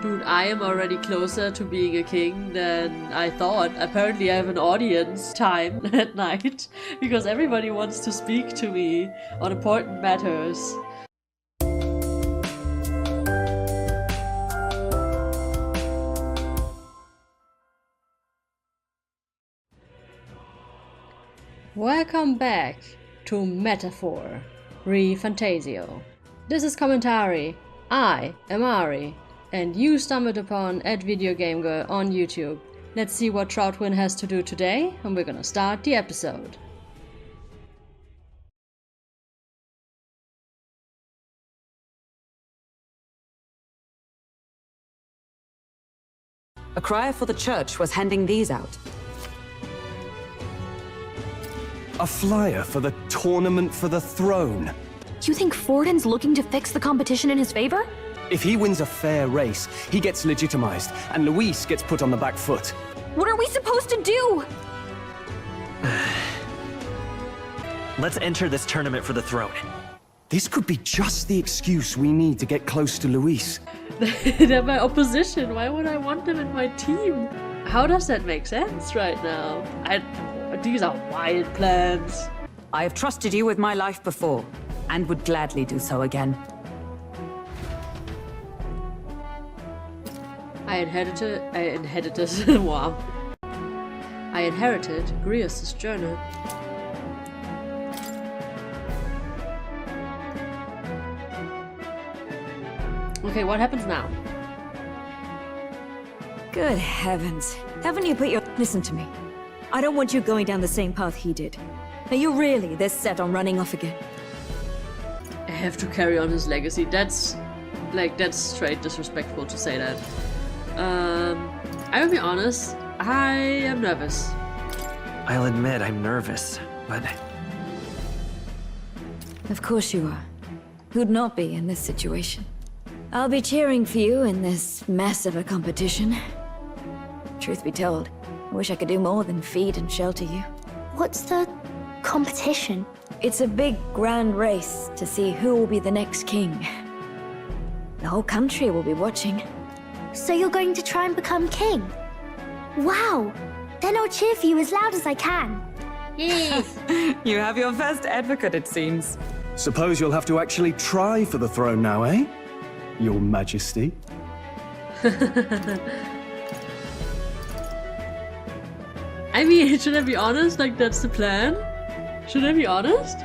Dude, I am already closer to being a king than I thought. Apparently I have an audience time at night because everybody wants to speak to me on important matters. Welcome back to Metaphor, ReFantazio. This is commentary. I am Ari, and you stumbled upon at VideoGameGirl on YouTube. Let's see what Troutwin has to do today, and we're gonna start the episode. A crier for the church was handing these out. A flyer for the tournament for the throne. You think Forden's looking to fix the competition in his favor? If he wins a fair race, he gets legitimized, and Luis gets put on the back foot. What are we supposed to do? Let's enter this tournament for the throne. This could be just the excuse we need to get close to Luis. They're my opposition. Why would I want them in my team? How does that make sense right now? These are wild plans. I have trusted you with my life before, and would gladly do so again. I inherited wow. I inherited Grius' journal. Okay, what happens now? Good heavens. Haven't you put your... Listen to me. I don't want you going down the same path he did. Are you really this set on running off again? I have to carry on his legacy. That's straight disrespectful to say that. I will be honest, I am nervous. I'll admit I'm nervous, but... Of course you are. Who'd not be in this situation? I'll be cheering for you in this mess of a competition. Truth be told, I wish I could do more than feed and shelter you. What's the competition? It's a big, grand race to see who will be the next king. The whole country will be watching. So you're going to try and become king? Wow! Then I'll cheer for you as loud as I can. Yes! You have your first advocate, it seems. Suppose you'll have to actually try for the throne now, eh? Your Majesty. I mean, should I be honest? Like, that's the plan? Should I be honest?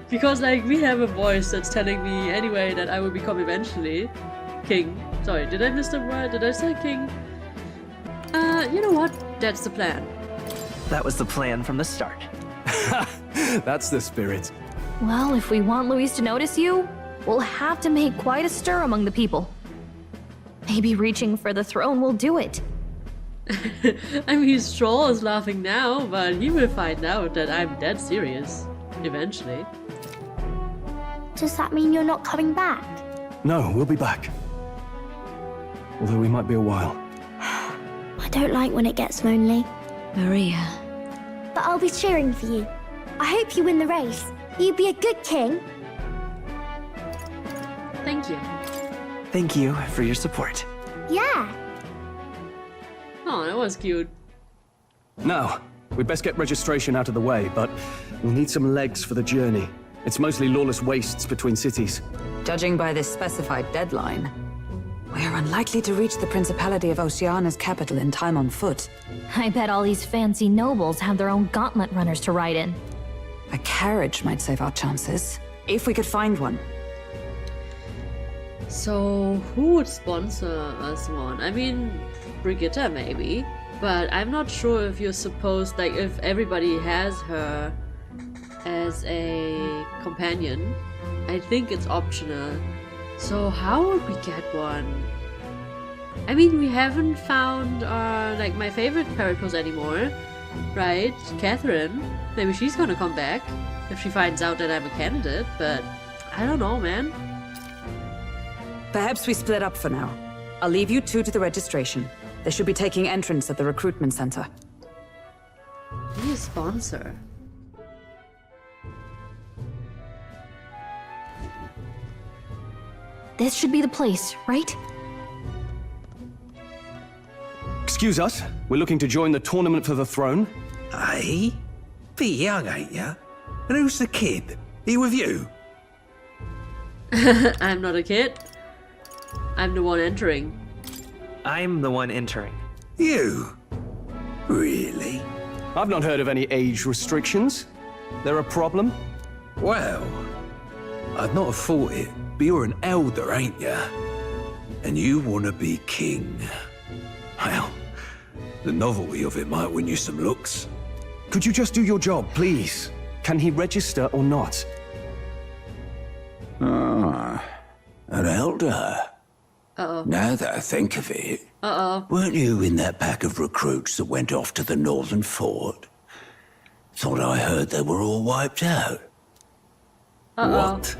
Because, like, we have a voice that's telling me anyway that I will become eventually king. Sorry, did I miss the word? Did I say king? You know what? That's the plan. that was the plan from the start. That's the spirit. Well, if we want Luis to notice you, we'll have to make quite a stir among the people. Maybe reaching for the throne will do it. I mean, Strohl is laughing now, but he will find out that I'm dead serious. Eventually. Does that mean you're not coming back? No, we'll be back. Although we might be a while. I don't like when it gets lonely. Maria. But I'll be cheering for you. I hope you win the race. You'd be a good king. Thank you. Thank you for your support. Yeah. Oh, that was cute. Now, we'd best get registration out of the way, but we'll need some legs for the journey. It's mostly lawless wastes between cities. Judging by this specified deadline, we are unlikely to reach the Principality of Oceana's capital in time on foot. I bet all these fancy nobles have their own gauntlet runners to ride in. A carriage might save our chances, if we could find one. So, who would sponsor us one? I mean, Brigitte maybe, but I'm not sure if you're supposed, like, if everybody has her as a companion. I think it's optional. So how would we get one? I mean, we haven't found, like, my favorite characters anymore, right? Catherine. Maybe she's gonna come back if she finds out that I'm a candidate, but I don't know, man. Perhaps we split up for now. I'll leave you two to the registration. They should be taking entrance at the recruitment center. Be a sponsor. This should be the place, right? Excuse us, we're looking to join the tournament for the throne. Hey? Bit young, ain't ya? And who's the kid? He with you? I'm not a kid. I'm the one entering. I'm the one entering. You? Really? I've not heard of any age restrictions. There a problem? Well, I'd not have thought it, but you're an elder, ain't ya? And you want to be king. Well, the novelty of it might win you some looks. Could you just do your job, please? Can he register or not? Ah, an elder. Uh-oh. Now that I think of it, Uh-oh. weren't you in that pack of recruits that went off to the northern fort? Thought I heard they were all wiped out. Uh-oh. What?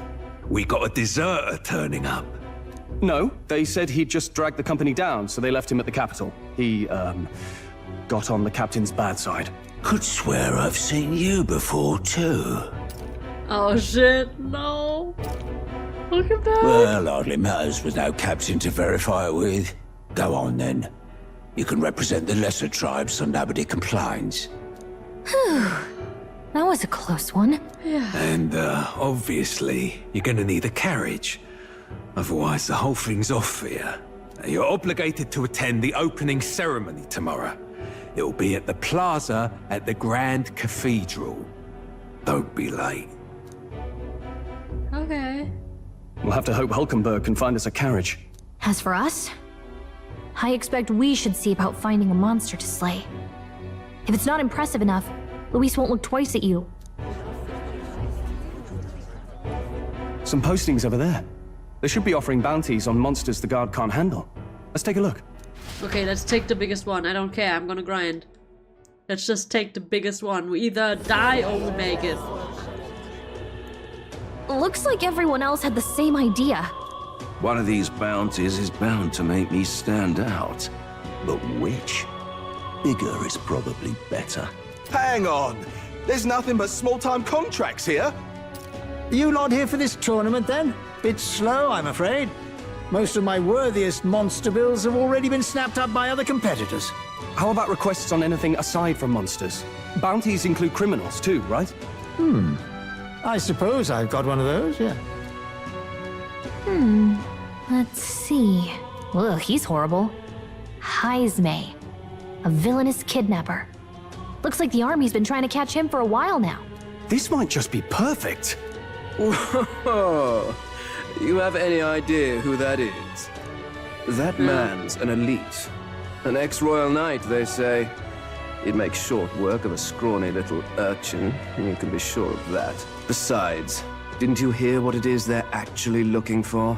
We got a deserter turning up. No, they said he'd just dragged the company down, so they left him at the capital. He, got on the captain's bad side. Could swear I've seen you before, too. Oh shit, no. Look at that. Well, hardly matters with no captain to verify it with. Go on, then. You can represent the lesser tribes so nobody complains. That was a close one. And, obviously, you're gonna need a carriage. Otherwise, the whole thing's off for you. You're obligated to attend the opening ceremony tomorrow. It'll be at the plaza at the Grand Cathedral. Don't be late. Okay. We'll have to hope Hulkenberg can find us a carriage. As for us, I expect we should see about finding a monster to slay. If it's not impressive enough, Luis won't look twice at you. Some postings over there. They should be offering bounties on monsters the guard can't handle. Let's take a look. Okay, let's take the biggest one. I don't care, I'm gonna grind. Let's just take the biggest one. We either die or we make it. Looks like everyone else had the same idea. One of these bounties is bound to make me stand out. But which? Bigger is probably better. Hang on! There's nothing but small-time contracts here! You not here for this tournament, then? Bit slow, I'm afraid. Most of my worthiest monster bills have already been snapped up by other competitors. How about requests on anything aside from monsters? Bounties include criminals too, right? I suppose I've got one of those, yeah. Let's see. Ugh, he's horrible. Heisme, a villainous kidnapper. Looks like the army's been trying to catch him for a while now. This might just be perfect. Whoa! You have any idea who that is? That man's an elite. An ex-royal knight, they say. He'd make short work of a scrawny little urchin, you can be sure of that. Besides, didn't you hear what it is they're actually looking for?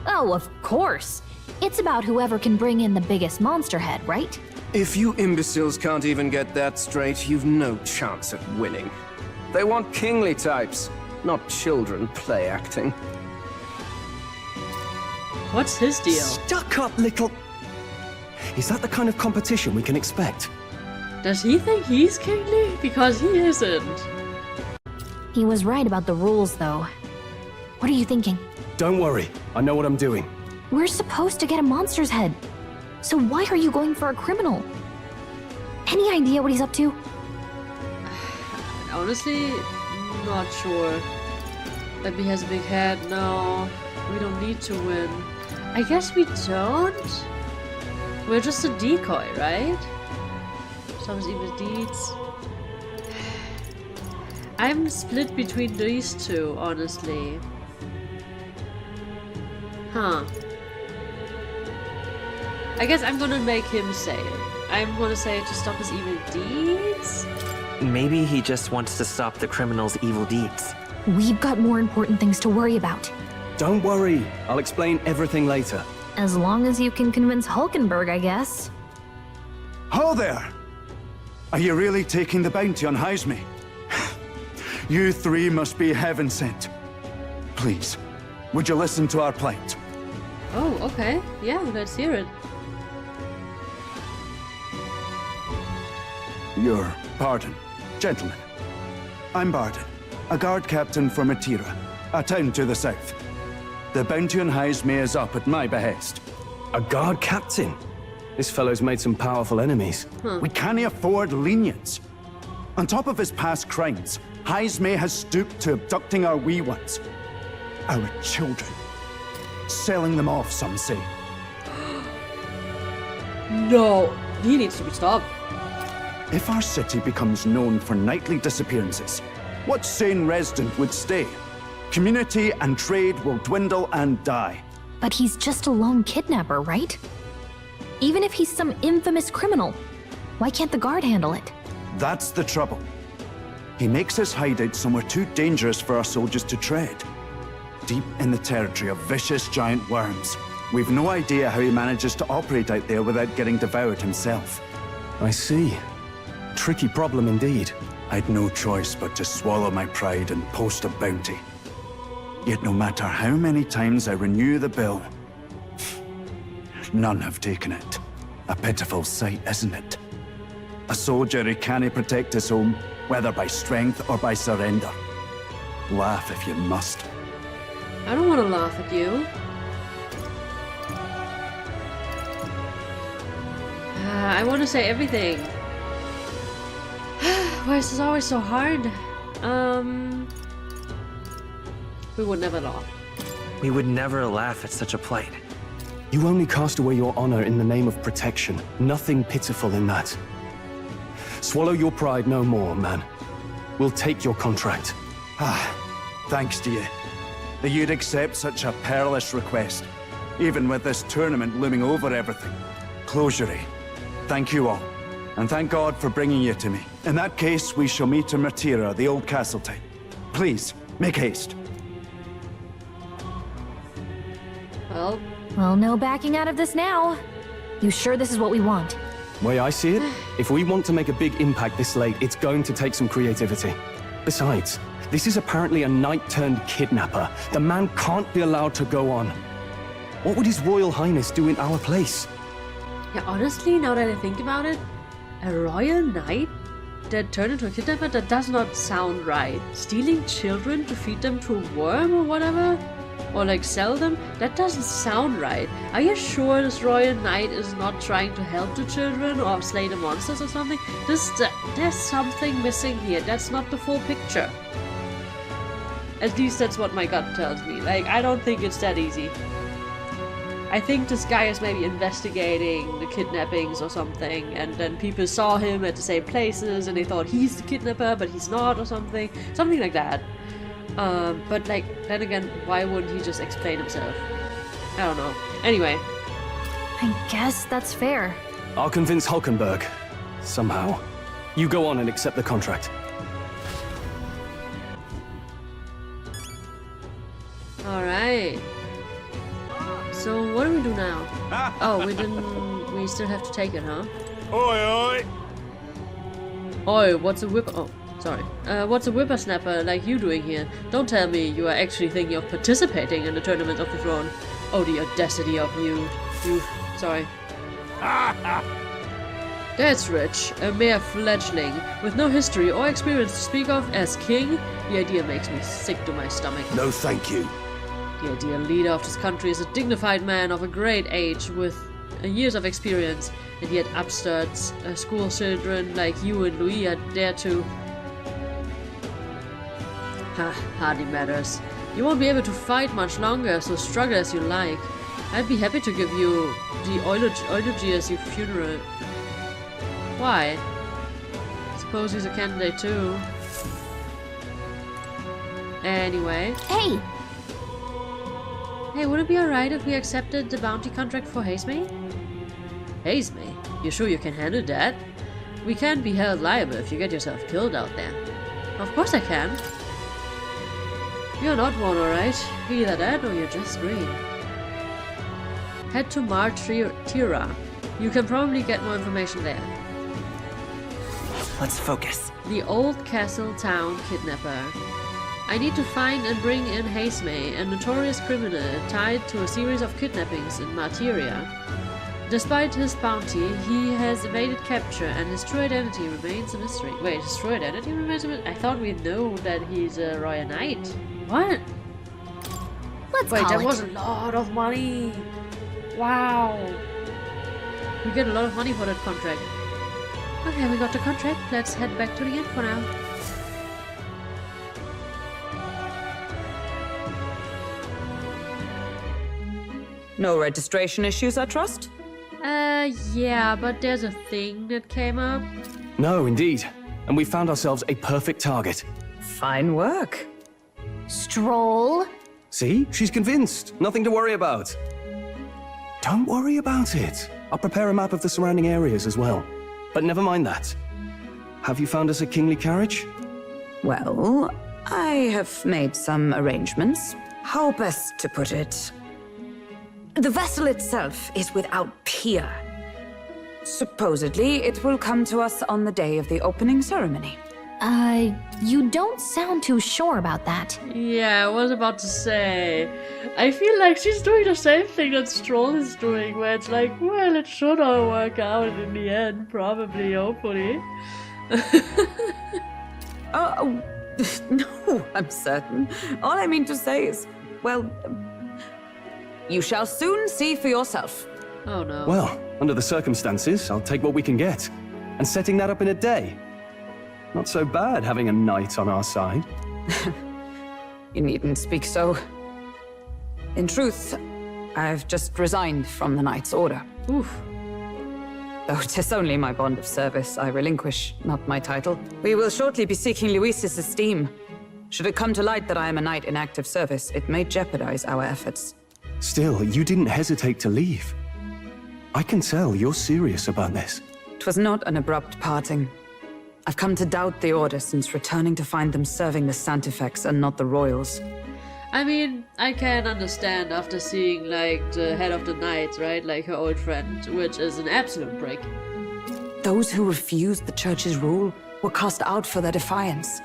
Oh, of course. It's about whoever can bring in the biggest monster head, right? If you imbeciles can't even get that straight, you've no chance at winning. They want kingly types, not children play acting. What's his deal? Stuck-up little... Is that the kind of competition we can expect? Does he think he's kingly? Because he isn't. He was right about the rules, though. What are you thinking? Don't worry, I know what I'm doing. We're supposed to get a monster's head. So why are you going for a criminal? Any idea what he's up to? Honestly, not sure. Maybe he has a big head. No, we don't need to win. I guess we don't? We're just a decoy, right? Stop his evil deeds. I'm split between these two, honestly. Huh. I guess I'm gonna make him say it. I'm gonna say it to stop his evil deeds? Maybe he just wants to stop the criminal's evil deeds. We've got more important things to worry about. Don't worry, I'll explain everything later. As long as you can convince Hulkenberg, I guess. Ho there! Are you really taking the bounty on Heisme? You three must be heaven sent. Please, would you listen to our plight? Oh, okay. Yeah, let's hear it. Your pardon, gentlemen. I'm Barden, a guard captain for Matira, a town to the south. The bounty on Heisme is up at my behest. A guard captain? This fellow's made some powerful enemies. We can't afford lenience. On top of his past crimes, Heisme has stooped to abducting our wee ones. Our children. Selling them off, some say. No, he needs to be stopped. If our city becomes known for nightly disappearances, what sane resident would stay? Community and trade will dwindle and die. But he's just a lone kidnapper, right? Even if he's some infamous criminal, why can't the guard handle it? That's the trouble. He makes his hideout somewhere too dangerous for our soldiers to tread. Deep in the territory of vicious giant worms. We've no idea how he manages to operate out there without getting devoured himself. I see. Tricky problem indeed. I'd no choice but to swallow my pride and post a bounty. Yet no matter how many times I renew the bill, none have taken it. A pitiful sight, isn't it? A soldier who can't protect his home, whether by strength or by surrender. Laugh if you must. I don't want to laugh at you. I want to say everything. Why is this always so hard? We would never laugh. We would never laugh at such a plight. You only cast away your honor in the name of protection. Nothing pitiful in that. Swallow your pride no more, man. We'll take your contract. Thanks to you. That you'd accept such a perilous request, even with this tournament looming over everything. Closure. Thank you all, and thank God for bringing you to me. In that case, we shall meet in Martira, the old castle type. Please, make haste. Well, no backing out of this now. You sure this is what we want? Way I see it, if we want to make a big impact this late, it's going to take some creativity. Besides, this is apparently a knight-turned-kidnapper. The man can't be allowed to go on. What would His Royal Highness do in our place? Yeah, honestly, now that I think about it, a royal knight that turned into a kidnapper, that does not sound right. Stealing children to feed them to a worm or whatever? Or like sell them? That doesn't sound right. Are you sure this royal knight is not trying to help the children or slay the monsters or something? There's something missing here. That's not the full picture. At least that's what my gut tells me. Like, I don't think it's that easy. I think this guy is maybe investigating the kidnappings or something, and then people saw him at the same places and they thought he's the kidnapper, but he's not or something. Something like that. But like, then again, why wouldn't he just explain himself? I don't know. Anyway. I guess that's fair. I'll convince Hulkenberg. Somehow. You go on and accept the contract. Alright. So what do we do now? Oh, we still have to take it, huh? Oi, oi! Oi, what's a whip? Oh, sorry. What's a whippersnapper like you doing here? Don't tell me you are actually thinking of participating in the Tournament of the Throne. Oh, the audacity of you. Sorry. That's rich. A mere fledgling, with no history or experience to speak of as king? The idea makes me sick to my stomach. No, thank you. The ideal leader of this country is a dignified man of a great age with years of experience, and yet upstarts, school children like you and Louis are there to... hardly matters. You won't be able to fight much longer, so struggle as you like. I'd be happy to give you the eulogy as your funeral. Why? Suppose he's a candidate too. Anyway. Hey! Hey, would it be alright if we accepted the bounty contract for Heisme? Heisme? You sure you can handle that? We can't be held liable if you get yourself killed out there. Of course I can. You're not one, alright? Either that or you're just green. Head to Martira. You can probably get more information there. Let's focus. The old castle town kidnapper. I need to find and bring in Heisme, a notorious criminal tied to a series of kidnappings in Martyria. Despite his bounty, he has evaded capture and his true identity remains a mystery. Wait, his true identity remains a mystery? I thought we knew that he's a royal knight. What? Let's Wait, call that it. was a lot of money. Wow. We get a lot of money for that contract. Okay, we got the contract. Let's head back to the inn for now. No registration issues, I trust? Yeah, but there's a thing that came up. No, indeed. And we found ourselves a perfect target. Fine work. Strohl? See? She's convinced. Nothing to worry about. Don't worry about it. I'll prepare a map of the surrounding areas as well. But never mind that. Have you found us a kingly carriage? Well, I have made some arrangements. How best to put it? The vessel itself is without peer. Supposedly, it will come to us on the day of the opening ceremony. You don't sound too sure about that. Yeah, I was about to say. I feel like she's doing the same thing that Strohl is doing, where it's like, well, it should all work out in the end, probably, hopefully. No, I'm certain. All I mean to say is, well, you shall soon see for yourself. Oh no. Well, under the circumstances, I'll take what we can get. And setting that up in a day. Not so bad having a knight on our side. You needn't speak so. In truth, I've just resigned from the Knight's Order. Oof. Though 'tis only my bond of service I relinquish, not my title. We will shortly be seeking Luis's esteem. Should it come to light that I am a knight in active service, it may jeopardize our efforts. Still, you didn't hesitate to leave. I can tell you're serious about this. 'Twas not an abrupt parting. I've come to doubt the Order since returning to find them serving the Santifex and not the Royals. I mean, I can understand after seeing, like, the head of the Knights, right? Like her old friend, which is an absolute break. Those who refused the Church's rule were cast out for their defiance.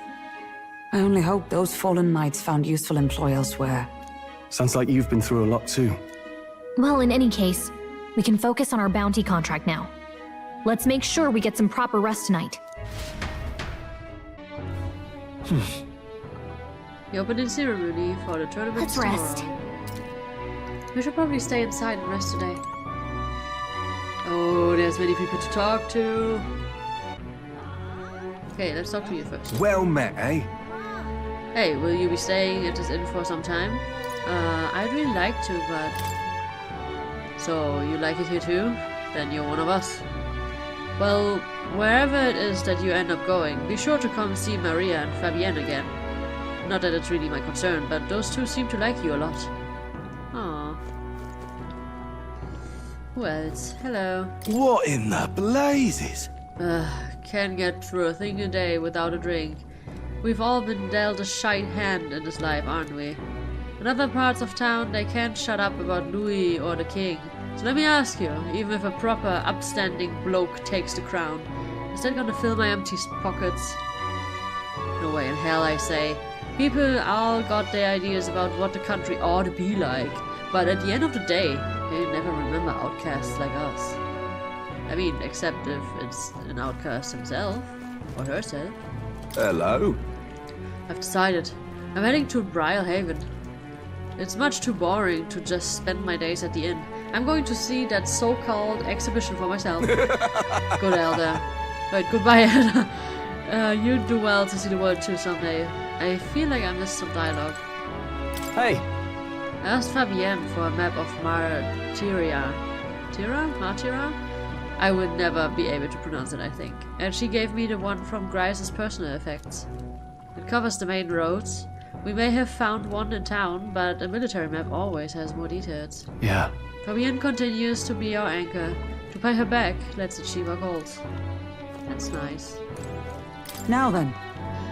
I only hope those fallen knights found useful employ elsewhere. Sounds like you've been through a lot too. Well, in any case, we can focus on our bounty contract now. Let's make sure we get some proper rest tonight. The opening ceremony for the tournament. Let's rest. tomorrow. We should probably stay inside and rest today. Oh, there's many people to talk to. Okay, let's talk to you first. Well met, eh? Hey, will you be staying at this inn for some time? I'd really like to, but... So, you like it here too? Then you're one of us. Well, wherever it is that you end up going, be sure to come see Maria and Fabienne again. Not that it's really my concern, but those two seem to like you a lot. Aww. Who else? Hello. What in the blazes? Can't get through a thing a day without a drink. We've all been dealt a shite hand in this life, aren't we? In other parts of town, they can't shut up about Louis or the king. So let me ask you, even if a proper, upstanding bloke takes the crown, is that gonna fill my empty pockets? No way in hell, I say. People all got their ideas about what the country ought to be like, but at the end of the day, they never remember outcasts like us. I mean, except if it's an outcast himself, or herself. Hello? I've decided. I'm heading to Briarhaven. It's much too boring to just spend my days at the inn. I'm going to see that so-called exhibition for myself. Good Elder. Wait, goodbye, Elder. You do well to see the world too someday. I feel like I missed some dialogue. Hey! I asked Fabienne for a map of Martyria. Martyria? I would never be able to pronounce it, I think. And she gave me the one from Grice's personal effects. It covers the main roads. We may have found one in town, but a military map always has more details. Yeah. Fabienne continues to be our anchor. To pay her back, let's achieve our goals. That's nice. Now then.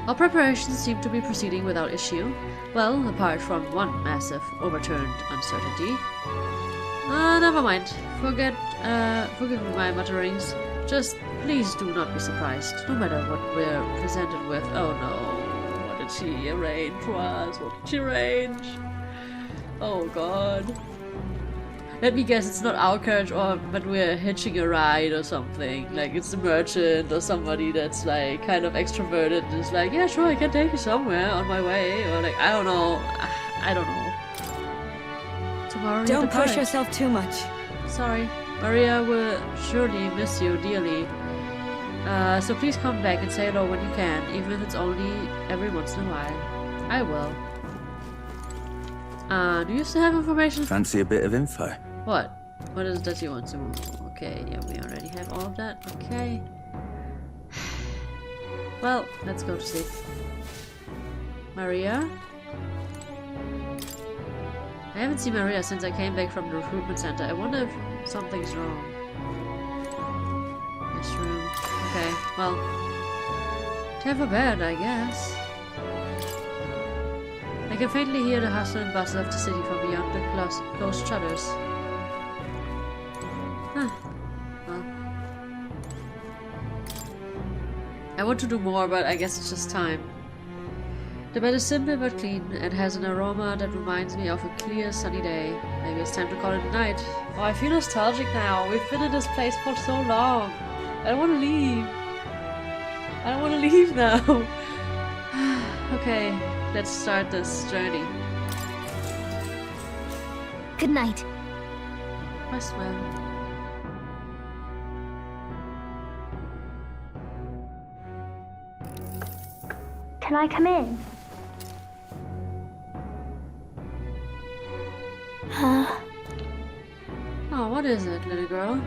Our preparations seem to be proceeding without issue. Well, apart from one massive overturned uncertainty. Never mind. Forgive me my mutterings. Just please do not be surprised, no matter what we're presented with. Oh no. What did she arrange for us? What did she arrange? Oh god. Let me guess, it's not our carriage, but we're hitching a ride or something. Like, it's the merchant or somebody that's, like, kind of extroverted and is like, yeah, sure, I can take you somewhere on my way. Or, like, I don't know. I don't know. Tomorrow Don't push yourself too much. Sorry. Maria will surely miss you dearly. So please come back and say hello when you can, even if it's only every once in a while. I will. Do you still have information? Fancy a bit of info? What? What is that you want to move? Okay, yeah, we already have all of that. Okay. Well, let's go to sleep. Maria? I haven't seen Maria since I came back from the recruitment center. I wonder if something's wrong. This room. Okay, well. Time for bed, I guess. I can faintly hear the hustle and bustle of the city from beyond the closed shutters. Huh. Well. I want to do more, but I guess it's just time. The bed is simple but clean, and has an aroma that reminds me of a clear, sunny day. Maybe it's time to call it a night. Oh, I feel nostalgic now. We've been in this place for so long. I don't want to leave. I don't want to leave now. Okay, let's start this journey. Good night. I swear. Can I come in? Oh, what is it, little girl?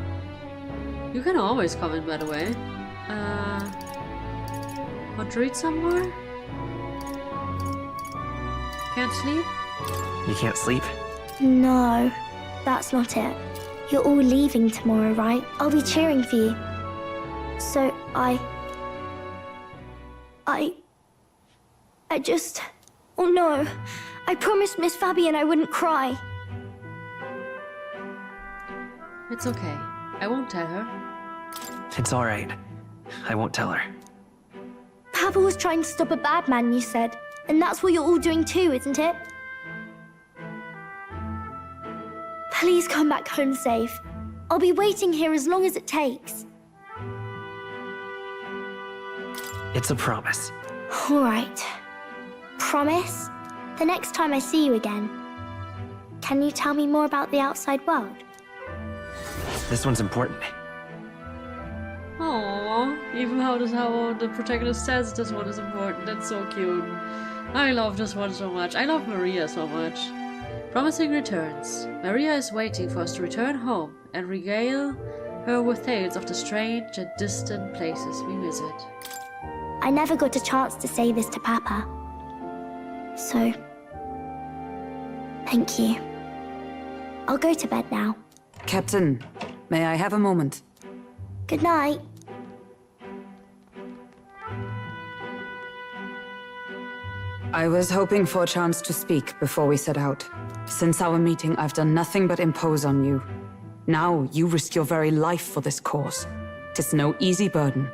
You can always come in, by the way. Want to read some more? Can't sleep? You can't sleep? No, that's not it. You're all leaving tomorrow, right? I'll be cheering for you. So I just... Oh no. I promised Miss Fabian I wouldn't cry. It's okay. I won't tell her. It's alright. I won't tell her. Papa was trying to stop a bad man, you said. And that's what you're all doing too, isn't it? Please come back home safe. I'll be waiting here as long as it takes. It's a promise. All right. Promise? The next time I see you again, can you tell me more about the outside world? This one's important. Aww, even how the protagonist says this one is important. That's so cute. I love this one so much. I love Maria so much. Promising returns. Maria is waiting for us to return home and regale her with tales of the strange and distant places we visit. I never got a chance to say this to Papa. So, thank you. I'll go to bed now. Captain, may I have a moment? Good night. I was hoping for a chance to speak before we set out. Since our meeting, I've done nothing but impose on you. Now, you risk your very life for this cause. 'Tis no easy burden.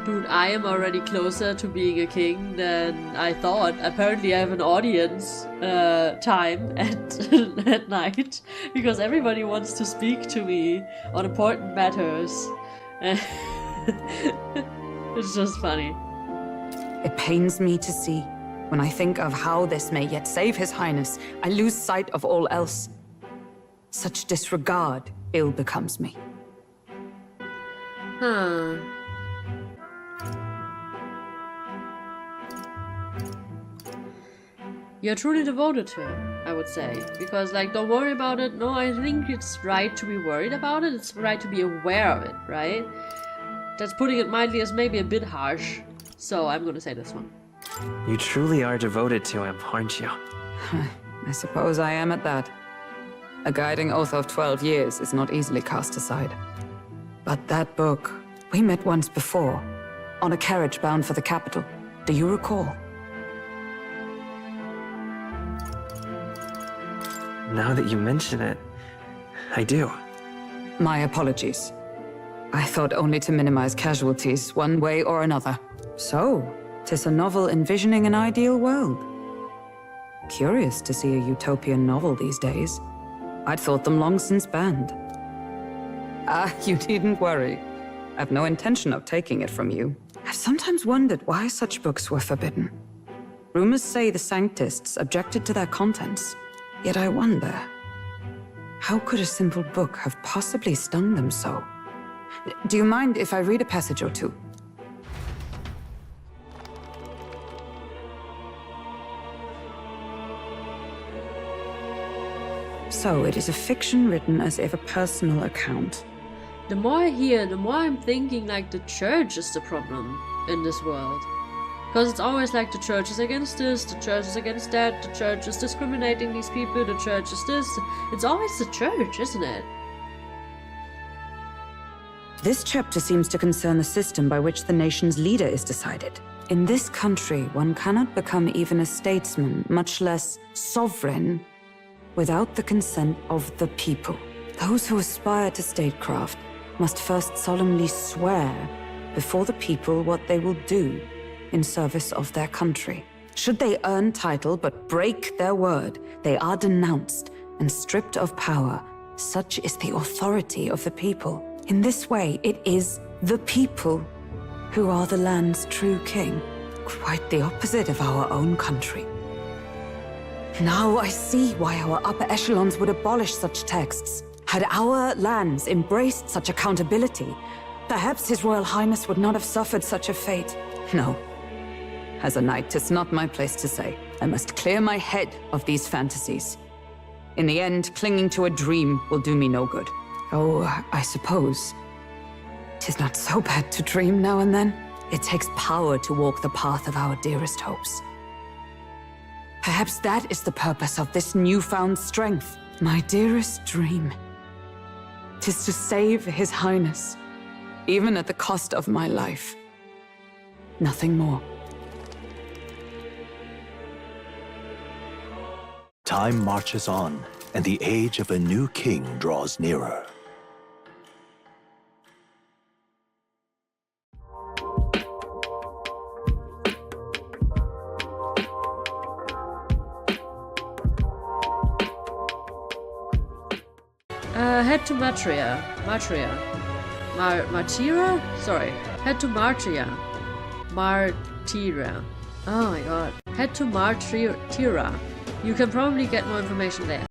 Dude, I am already closer to being a king than I thought. Apparently I have an audience time at night, because everybody wants to speak to me on important matters. It's just funny. It pains me to see. When I think of how this may yet save His Highness, I lose sight of all else. Such disregard ill becomes me. Huh. You're truly devoted to him, I would say. Because, like, don't worry about it. No, I think it's right to be worried about it. It's right to be aware of it, right? That's putting it mildly as maybe a bit harsh. So I'm gonna say this one. You truly are devoted to him, aren't you? I suppose I am at that. A guiding oath of 12 years is not easily cast aside. But that book, we met once before, on a carriage bound for the capital. Do you recall? Now that you mention it, I do. My apologies. I thought only to minimize casualties, one way or another. So, 'tis a novel envisioning an ideal world. Curious to see a utopian novel these days. I'd thought them long since banned. You needn't worry. I've no intention of taking it from you. I've sometimes wondered why such books were forbidden. Rumors say the Sanctists objected to their contents. Yet I wonder, How could a simple book have possibly stung them so? Do you mind if I read a passage or two? So, it is a fiction written as if a personal account. The more I hear, the more I'm thinking like the church is the problem in this world. Because it's always like the church is against this, the church is against that, the church is discriminating these people, the church is this. It's always the church, isn't it? This chapter seems to concern the system by which the nation's leader is decided. In this country, one cannot become even a statesman, much less sovereign, without the consent of the people. Those who aspire to statecraft must first solemnly swear before the people what they will do in service of their country. Should they earn title but break their word, they are denounced and stripped of power. Such is the authority of the people. In this way, it is the people who are the land's true king. Quite the opposite of our own country. Now I see why our upper echelons would abolish such texts. Had our lands embraced such accountability, perhaps His Royal Highness would not have suffered such a fate. No. As a knight, 'tis not my place to say. I must clear my head of these fantasies. In the end, clinging to a dream will do me no good. Oh, I suppose 'tis not so bad to dream now and then. It takes power to walk the path of our dearest hopes. Perhaps that is the purpose of this newfound strength. My dearest dream 'tis to save His Highness, even at the cost of my life. Nothing more. Time marches on, and the age of a new king draws nearer. Head to Matria. Martira? Sorry. Head to Martria. Martira. Oh my god. Head to Martira. You can probably get more information there.